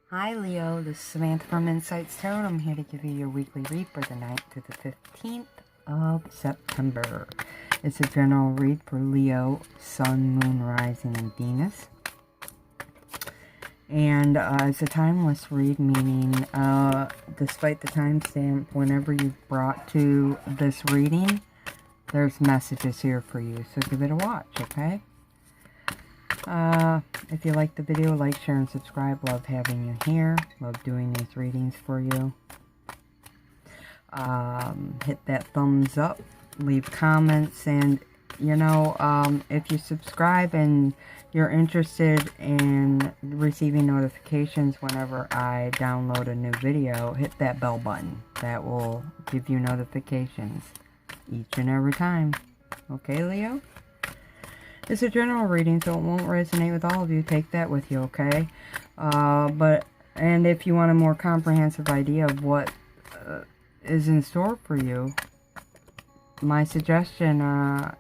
Hi Leo, this is Samantha from Insights Tarot. I'm here to give you your weekly read for the 9th to the 15th of September. It's a general read for Leo, Sun, Moon, Rising, and Venus. And it's a timeless read, meaning despite the timestamp, whenever you brought to this reading, there's messages here for you. So give it a watch, okay? If you like the video, like, share, and subscribe. Love having you here. Love doing these readings for you. Hit that thumbs up. Leave comments. And, you know, if you subscribe and you're interested in receiving notifications whenever I download a new video, hit that bell button. That will give you notifications each and every time. Okay, Leo? It's a general reading, so it won't resonate with all of you. Take that with you, okay? And if you want a more comprehensive idea of what is in store for you, my suggestion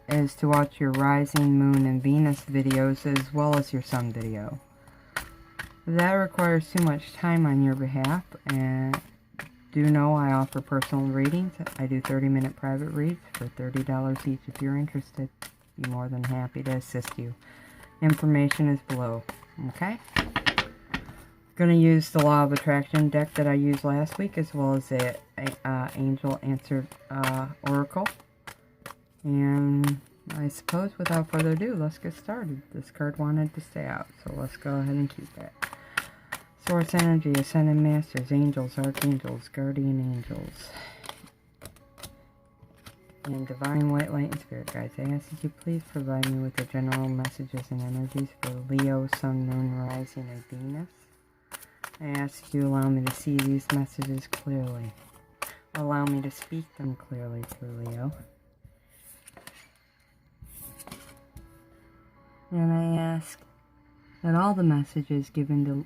is to watch your Rising, Moon, and Venus videos as well as your Sun video. That requires too much time on your behalf, and do know I offer personal readings. I do 30-minute private reads for $30 each if you're interested. Be more than happy to assist you. Information is below. Okay? Going to use the Law of Attraction deck that I used last week, as well as the Angel Answered Oracle. And I suppose without further ado, let's get started. This card wanted to stay out, so let's go ahead and keep it. Source Energy, Ascended Masters, Angels, Archangels, Guardian Angels, and Divine White Light and Spirit Guides. I ask that you please provide me with the general messages and energies for Leo, Sun, Moon, Rising, and Venus. I ask that you allow me to see these messages clearly. Allow me to speak them clearly for Leo. And I ask that all the messages given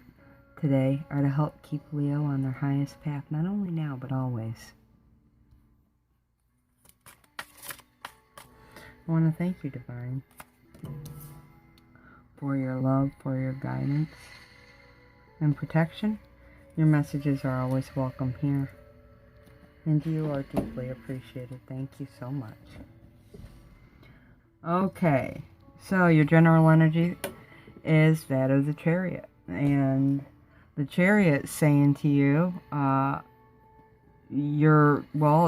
today are to help keep Leo on their highest path, not only now, but always. I want to thank you, Divine, for your love, for your guidance and protection. Your messages are always welcome here, and you are deeply appreciated. Thank you so much. Okay, so your general energy is that of the Chariot, and the Chariot is saying to you,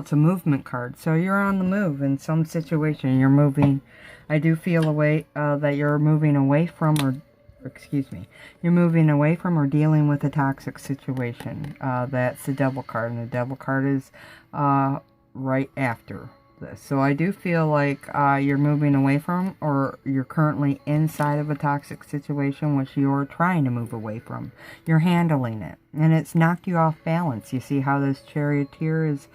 it's a movement card, so you're on the move in some situation. You're moving. I do feel that you're moving away from, you're moving away from or dealing with a toxic situation. That's the Devil card, and the Devil card is right after this. So I do feel like you're moving away from, or you're currently inside of a toxic situation which you're trying to move away from. You're handling it, and it's knocked you off balance. You see how this charioteer is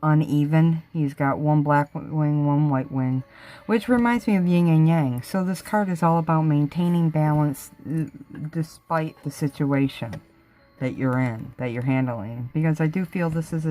uneven? He's got one black wing, one white wing, which reminds me of yin and yang. So this card is all about maintaining balance despite the situation that you're in, that you're handling, because I do feel this is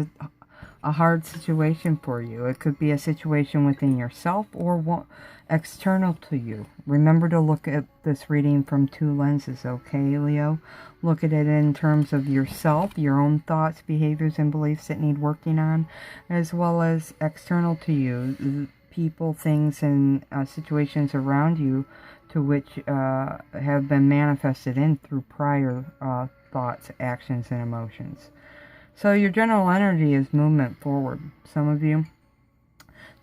a hard situation for you. It could be a situation within yourself or external to you. Remember to look at this reading from two lenses, okay, Leo? Look at it in terms of yourself, your own thoughts, behaviors, and beliefs that need working on, as well as external to you, people, things, and situations around you to which have been manifested in through prior thoughts, actions, and emotions. So your general energy is movement forward. Some of you,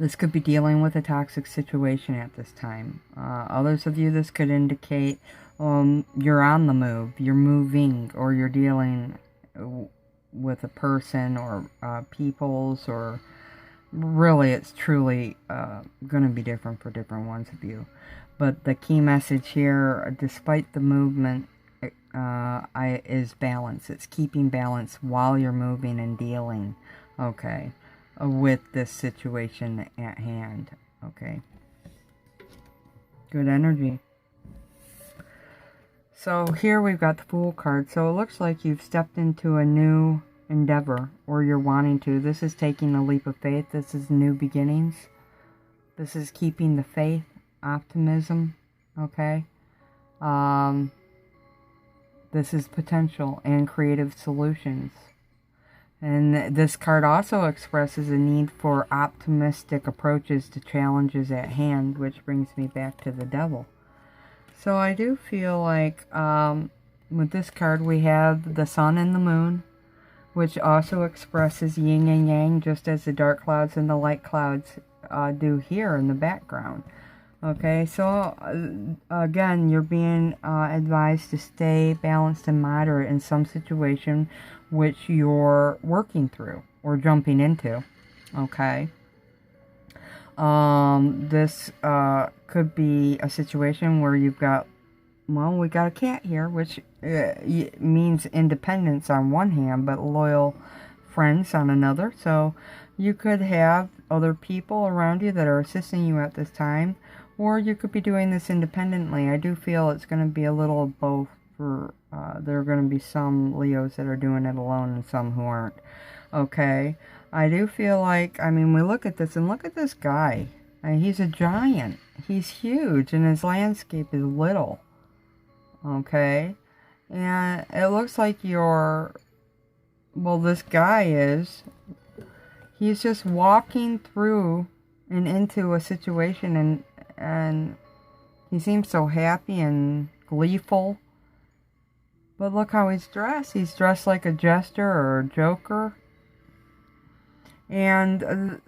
this could be dealing with a toxic situation at this time. Others of you, this could indicate you're on the move, you're moving, or you're dealing with a person or peoples, or really it's truly going to be different for different ones of you. But the key message here, despite the movement, is balance. It's keeping balance while you're moving and dealing, okay, with this situation at hand, okay. Good energy. So here we've got the Fool card. So it looks like you've stepped into a new endeavor, or you're wanting to. This is taking a leap of faith. This is new beginnings. This is keeping the faith, optimism, okay. This is potential and creative solutions. And this card also expresses a need for optimistic approaches to challenges at hand, which brings me back to the devil. So I do feel like with this card we have the sun and the moon, which also expresses yin and yang, just as the dark clouds and the light clouds do here in the background. Okay, so again, you're being advised to stay balanced and moderate in some situation which you're working through or jumping into. Okay. This could be a situation where you've got, well, we got a cat here, which means independence on one hand, but loyal friends on another. So you could have other people around you that are assisting you at this time, or you could be doing this independently. I do feel it's going to be a little of both. There are going to be some Leos that are doing it alone and some who aren't. Okay. I do feel like, I mean, we look at this and look at this guy. He's a giant. He's huge and his landscape is little. Okay. And it looks like this guy he's just walking through and into a situation, and he seems so happy and gleeful. But look how he's dressed. He's dressed like a jester or a joker. And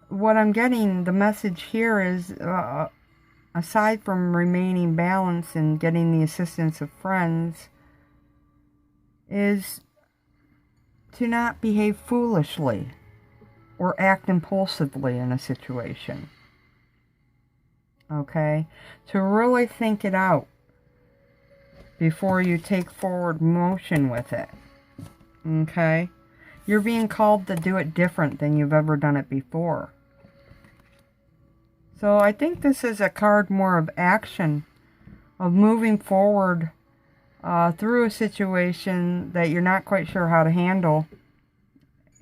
what I'm getting, the message here is, aside from remaining balanced and getting the assistance of friends, is to not behave foolishly or act impulsively in a situation. Okay? To really think it out before you take forward motion with it. Okay? You're being called to do it different than you've ever done it before. So I think this is a card more of action, of moving forward through a situation that you're not quite sure how to handle.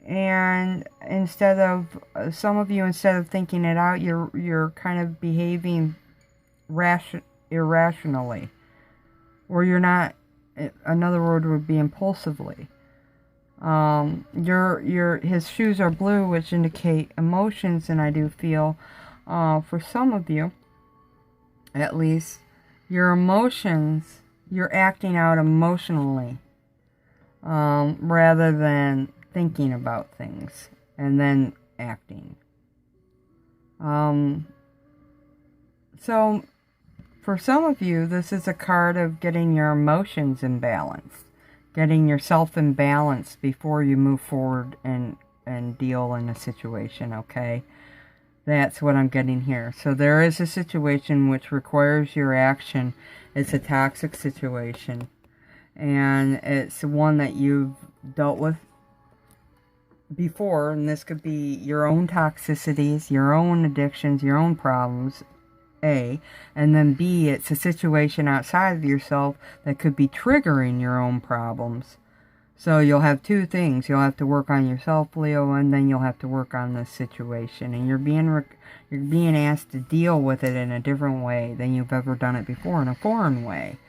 And instead of, some of you, instead of thinking it out, you're kind of behaving irrationally. Or you're not, another word would be impulsively. His shoes are blue, which indicate emotions, and I do feel, for some of you, at least, your emotions, you're acting out emotionally, rather than thinking about things and then acting. So, for some of you, this is a card of getting your emotions in balance. Getting yourself in balance before you move forward and deal in a situation, okay? That's what I'm getting here. So there is a situation which requires your action. It's a toxic situation. And it's one that you've dealt with before. And this could be your own toxicities, your own addictions, your own problems. A. And then B, it's a situation outside of yourself that could be triggering your own problems. So you'll have two things. You'll have to work on yourself, Leo, and then you'll have to work on this situation. And you're being asked to deal with it in a different way than you've ever done it before, in a foreign way.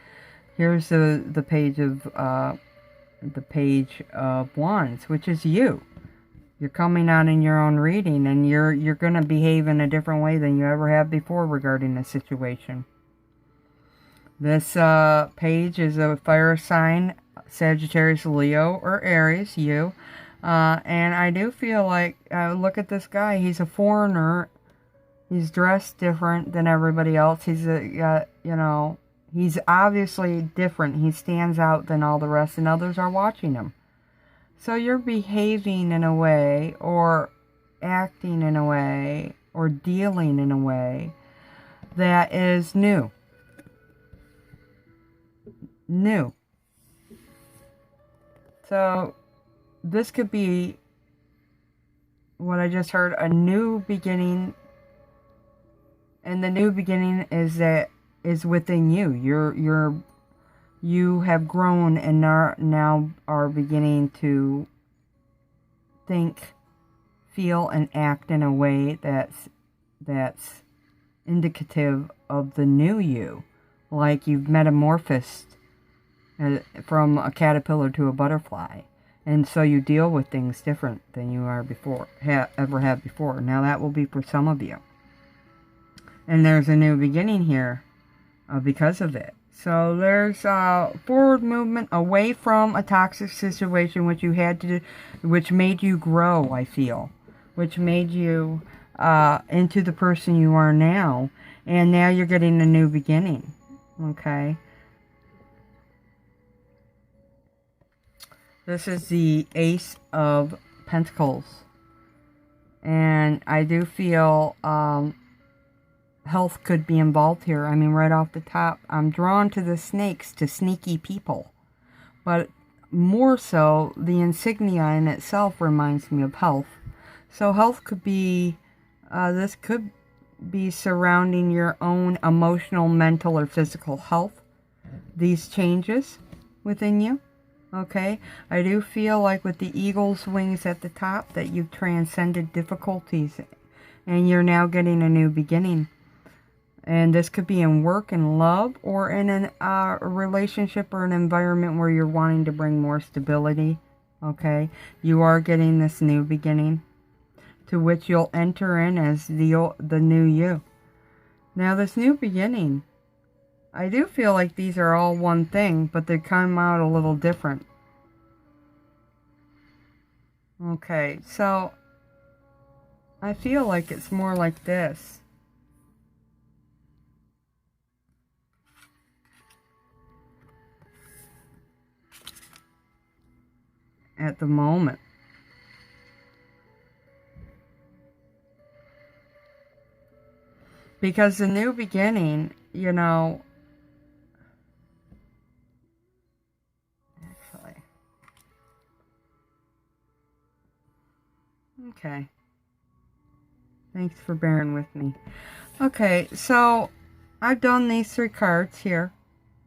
Here's the page of Wands, which is you. You're coming out in your own reading, and you're going to behave in a different way than you ever have before regarding a situation. This page is a fire sign, Sagittarius, Leo, or Aries, you. And I do feel like, look at this guy. He's a foreigner. He's dressed different than everybody else. He's he's obviously different. He stands out than all the rest, and others are watching him. So you're behaving in a way, or acting in a way, or dealing in a way that is new. New. So this could be what I just heard, a new beginning. And the new beginning is within you. You have grown and now are beginning to think, feel, and act in a way that's indicative of the new you. Like you've metamorphosed from a caterpillar to a butterfly. And so you deal with things different than you are before, ever have before. Now that will be for some of you. And there's a new beginning here because of it. So there's forward movement away from a toxic situation which you had to, which made you grow, I feel. Which made you into the person you are now. And now you're getting a new beginning. Okay? This is the Ace of Pentacles. And I do feel health could be involved here. I mean, right off the top, I'm drawn to the snakes, to sneaky people. But more so, the insignia in itself reminds me of health. So health could be, this could be surrounding your own emotional, mental, or physical health. These changes within you. Okay, I do feel like with the eagle's wings at the top that you've transcended difficulties and you're now getting a new beginning. And this could be in work and love, or in a relationship or an environment where you're wanting to bring more stability. Okay, you are getting this new beginning to which you'll enter in as the new you. Now this new beginning, I do feel like these are all one thing, but they come out a little different. Okay, so I feel like it's more like this. At the moment. Because the new beginning, you know, actually, okay, thanks for bearing with me. Okay, so I've done these 3 cards here.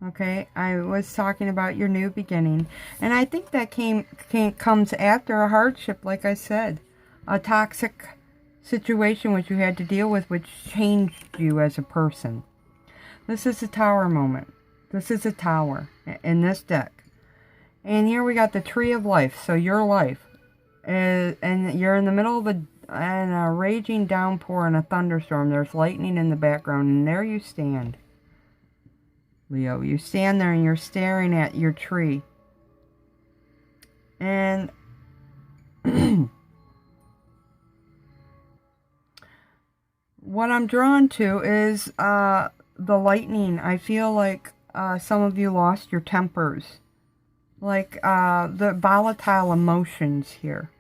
Okay, I was talking about your new beginning, and I think that comes after a hardship, like I said, a toxic situation which you had to deal with, which changed you as a person. This is a tower moment. This is a tower in this deck. And here we got the tree of life. So your life is, and you're in the middle of a raging downpour and a thunderstorm. There's lightning in the background, and there you stand, Leo. You stand there and you're staring at your tree. And what I'm drawn to is the lightning. I feel like some of you lost your tempers. Like the volatile emotions here.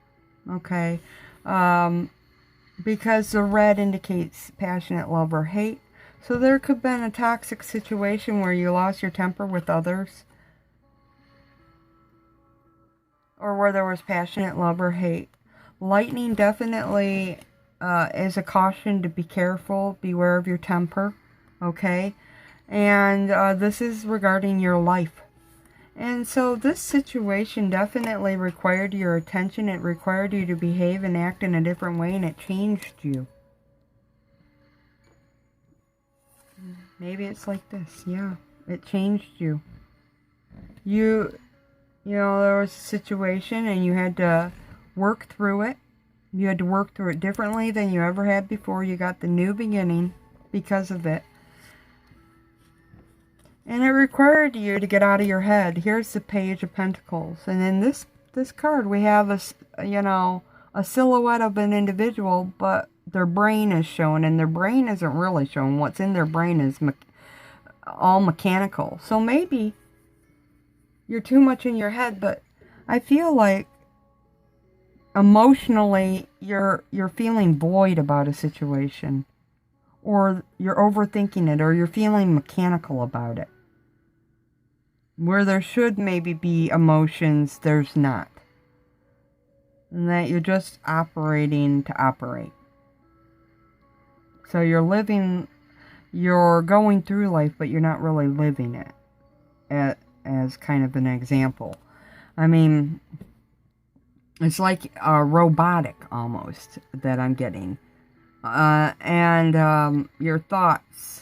Okay? Because the red indicates passionate love or hate. So there could have been a toxic situation where you lost your temper with others. Or where there was passionate love or hate. Lightning definitely is a caution to be careful. Beware of your temper. Okay? And this is regarding your life. And so this situation definitely required your attention. It required you to behave and act in a different way. And it changed you. Maybe it's like this. Yeah. It changed you. You know, there was a situation and you had to work through it. You had to work through it differently than you ever had before. You got the new beginning because of it. And it required you to get out of your head. Here's the Page of Pentacles. And in this card, we have a silhouette of an individual, but their brain is shown. And their brain isn't really shown. What's in their brain is all mechanical. So maybe you're too much in your head, but I feel like emotionally you're feeling void about a situation, or you're overthinking it, or you're feeling mechanical about it. Where there should maybe be emotions, there's not. And that you're just operating to operate. So you're going through life, but you're not really living it. As kind of an example. I mean, it's like robotic almost that I'm getting. And your thoughts.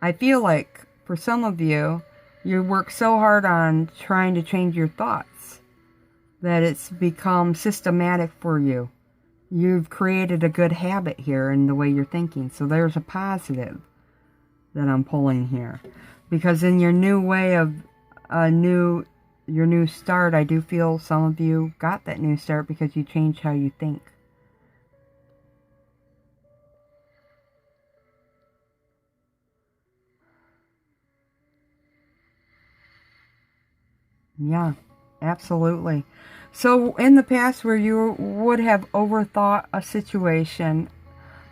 I feel like for some of you, You work so hard on trying to change your thoughts that it's become systematic for you. You've created a good habit here in the way you're thinking. So there's a positive that I'm pulling here. Because in your new way of your new start, I do feel some of you got that new start because you changed how you think. Yeah, absolutely. So in the past where you would have overthought a situation,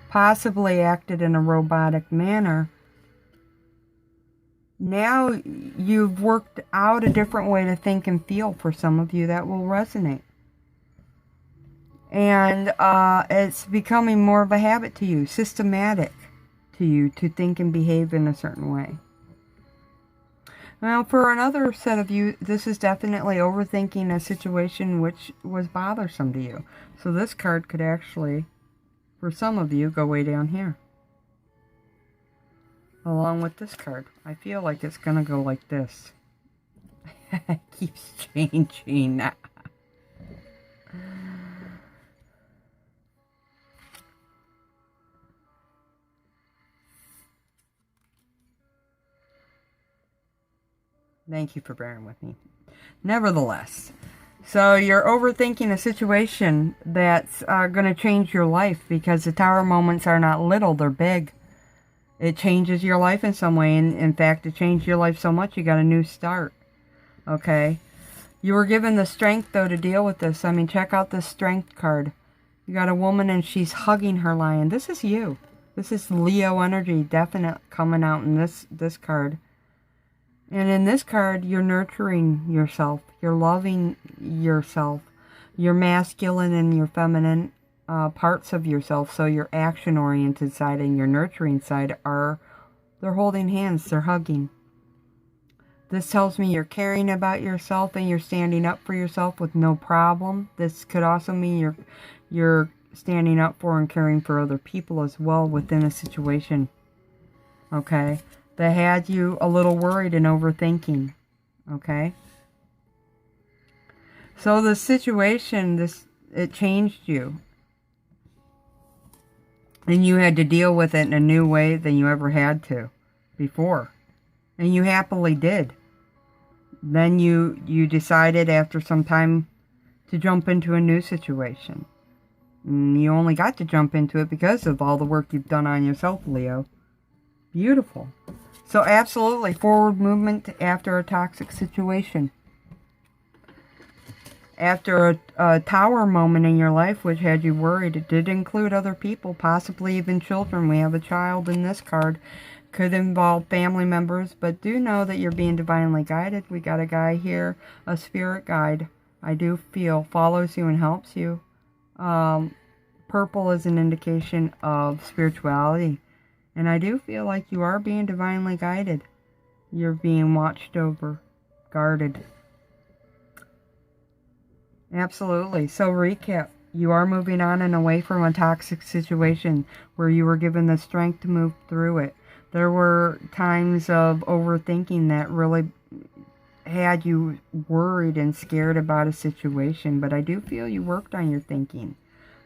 possibly acted in a robotic manner, now you've worked out a different way to think and feel for some of you that will resonate. And it's becoming more of a habit to you, systematic to you to think and behave in a certain way. Now, for another set of you, this is definitely overthinking a situation which was bothersome to you. So this card could actually, for some of you, go way down here. Along with this card. I feel like it's going to go like this. It keeps changing. Thank you for bearing with me. Nevertheless, so you're overthinking a situation that's going to change your life because the tower moments are not little, they're big. It changes your life in some way. And in fact, it changed your life so much you got a new start. Okay? You were given the strength, though, to deal with this. I mean, check out this strength card. You got a woman and she's hugging her lion. This is you. This is Leo energy, definite coming out in this card. And in this card, you're nurturing yourself. You're loving yourself. Your masculine and your feminine parts of yourself. So your action-oriented side and your nurturing side they're holding hands. They're hugging. This tells me you're caring about yourself and you're standing up for yourself with no problem. This could also mean you're standing up for and caring for other people as well within a situation. Okay? That had you a little worried and overthinking. Okay? So the situation, it changed you. And you had to deal with it in a new way than you ever had to before. And you happily did. Then you decided after some time to jump into a new situation. And you only got to jump into it because of all the work you've done on yourself, Leo. Beautiful. So absolutely, forward movement after a toxic situation. After a tower moment in your life which had you worried, it did include other people, possibly even children. We have a child in this card. Could involve family members, but do know that you're being divinely guided. We got a guy here, a spirit guide. I do feel follows you and helps you. Purple is an indication of spirituality. And I do feel like you are being divinely guided. You're being watched over, guarded. Absolutely. So recap. You are moving on and away from a toxic situation where you were given the strength to move through it. There were times of overthinking that really had you worried and scared about a situation. But I do feel you worked on your thinking.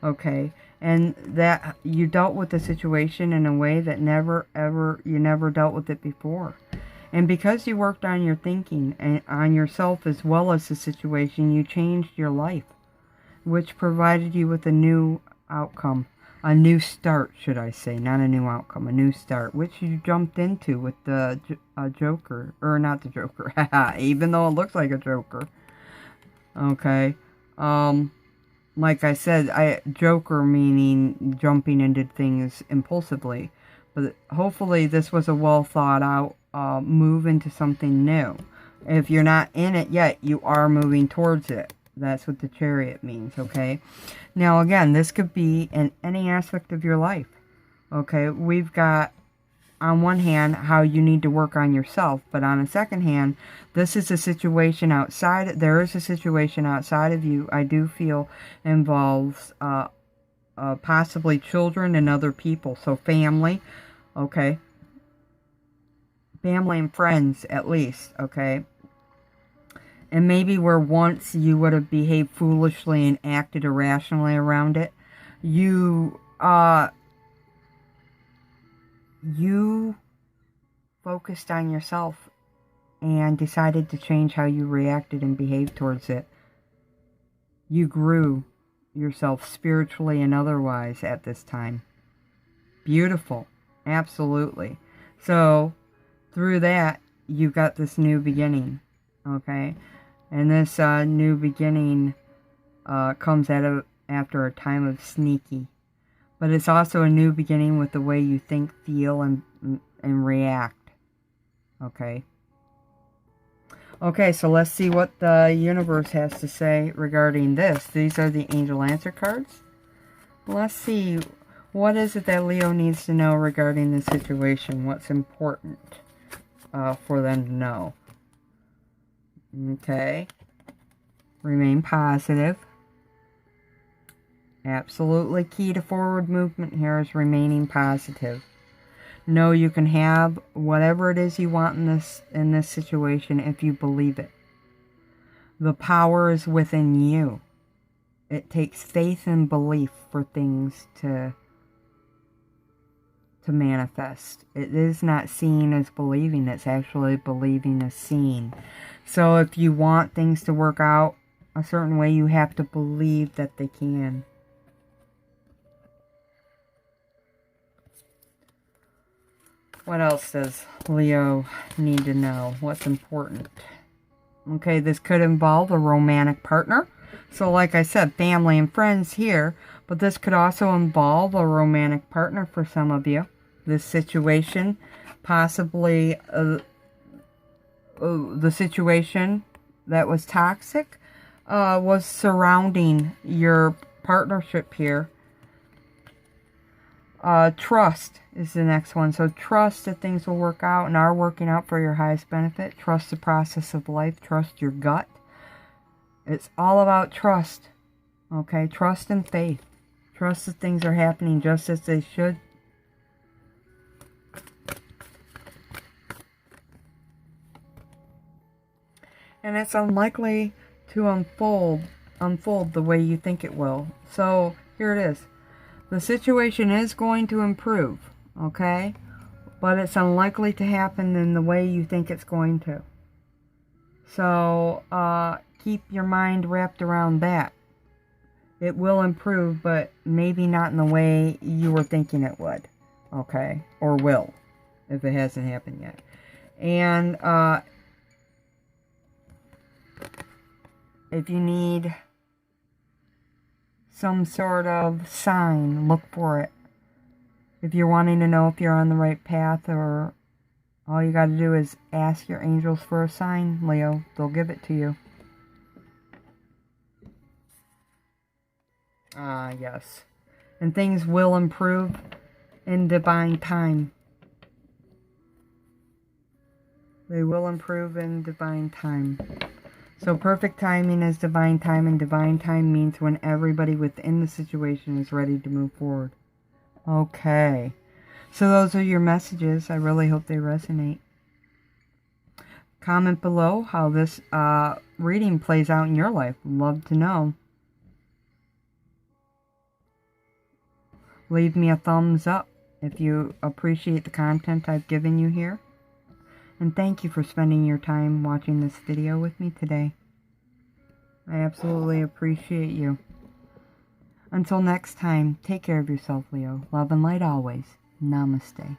Okay? And that you dealt with the situation in a way that you never dealt with it before. And because you worked on your thinking and on yourself as well as the situation, you changed your life, which provided you with a new outcome, a new start, should I say, not a new outcome, a new start, which you jumped into with the Joker, or not the Joker, even though it looks like a Joker. Okay, like I said, Joker meaning jumping into things impulsively, but hopefully this was a well thought out move into something new. If you're not in it yet, you are moving towards it. That's what the Chariot means, okay? Now, again, this could be in any aspect of your life, okay? We've got, on one hand, how you need to work on yourself, but on a second hand, this is a situation outside, there is a situation outside of you, I do feel involves possibly children and other people, so family, okay? family and friends at least, okay? And maybe where once you would have behaved foolishly and acted irrationally around it, you focused on yourself and decided to change how you reacted and behaved towards it. You grew yourself spiritually and otherwise at this time. Beautiful. Absolutely. So, through that, you got this new beginning. Okay? And this new beginning comes after a time of sneaky. But it's also a new beginning with the way you think, feel, and react. Okay? Okay, so let's see what the universe has to say regarding this. These are the angel answer cards. Let's see, what is it that Leo needs to know regarding the situation? What's important for them to know? Okay. Remain positive. Absolutely key to forward movement here is remaining positive. Know you can have whatever it is you want in this situation if you believe it. The power is within you. It takes faith and belief for things to manifest. It is not seeing as believing. It's actually believing as seeing. So if you want things to work out a certain way, you have to believe that they can. What else does Leo need to know? What's important? Okay, this could involve a romantic partner. So like I said, family and friends here. But this could also involve a romantic partner for some of you. This situation, possibly the situation that was toxic, was surrounding your partnership here. Trust is the next one. So trust that things will work out and are working out for your highest benefit. Trust the process of life. Trust your gut. It's all about trust. Okay? Trust and faith. Trust that things are happening just as they should. And it's unlikely to unfold the way you think it will. So here it is. The situation is going to improve, okay? But it's unlikely to happen in the way you think it's going to. So, keep your mind wrapped around that. It will improve, but maybe not in the way you were thinking it would, okay? Or will, if it hasn't happened yet. And, if you need some sort of sign, look for it. If you're wanting to know if you're on the right path, or all you got to do is ask your angels for a sign, Leo. They'll give it to you. Yes. And things will improve in divine time. They will improve in divine time. So perfect timing is divine time, and divine time means when everybody within the situation is ready to move forward. Okay. So those are your messages. I really hope they resonate. Comment below how this reading plays out in your life. Love to know. Leave me a thumbs up if you appreciate the content I've given you here. And thank you for spending your time watching this video with me today. I absolutely appreciate you. Until next time, take care of yourself, Leo. Love and light always. Namaste.